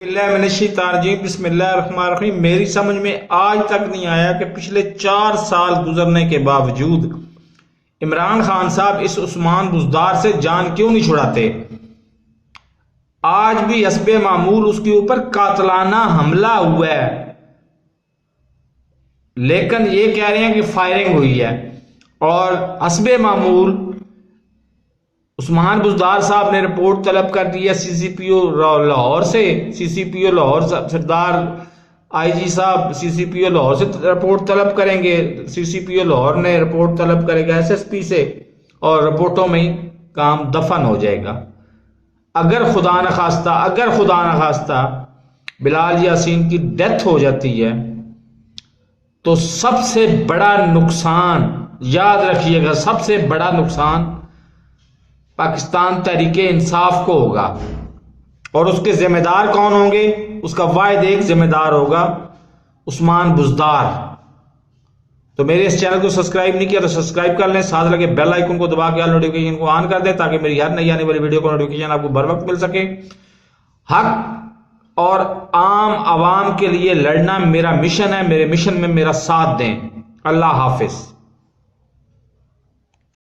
बिस्मिल्लाहिर्रहमानिर्रहीम। मेरी समझ में आज तक नहीं आया कि पिछले 4 साल गुजरने के बावजूद इमरान खान साहब इस उस्मान बुज़दार से जान क्यों नहीं छुड़ाते। आज भी हस्बे मामूल उसके ऊपर कातलाना हमला हुआ है, लेकिन ये कह रहे हैं कि फायरिंग हुई है। और हस्बे मामूल उस्मान बुज़दार साहब ने रिपोर्ट तलब कर दी है सीसीपीओ लाहौर से। सीसीपीओ लाहौर सरदार आईजी साहब सीसीपीओ लाहौर से रिपोर्ट तलब करेंगे। सीसीपीओ लाहौर ने रिपोर्ट तलब करेगा एसएसपी से और रिपोर्टों में काम दफन हो जाएगा। अगर खुदा न खास्ता बिलाल यासीन की डेथ हो जाती है तो सबसे बड़ा नुकसान, याद रखिएगा, सबसे बड़ा नुकसान पाकिस्तान तहरीके इंसाफ को होगा। और उसके जिम्मेदार कौन होंगे? उसका वाहिद एक जिम्मेदार होगा, उस्मान बुज़दार। तो मेरे इस चैनल को सब्सक्राइब नहीं किया तो सब्सक्राइब कर लें, साथ लगे बेल आइकन को दबा के नोटिफिकेशन को ऑन कर दें ताकि मेरी हर नई आने वाली वीडियो को नोटिफिकेशन आपको बर वक्त मिल सके। हक और आम आवाम के लिए लड़ना मेरा मिशन है। मेरे मिशन में मेरा साथ दें। अल्लाह हाफिज।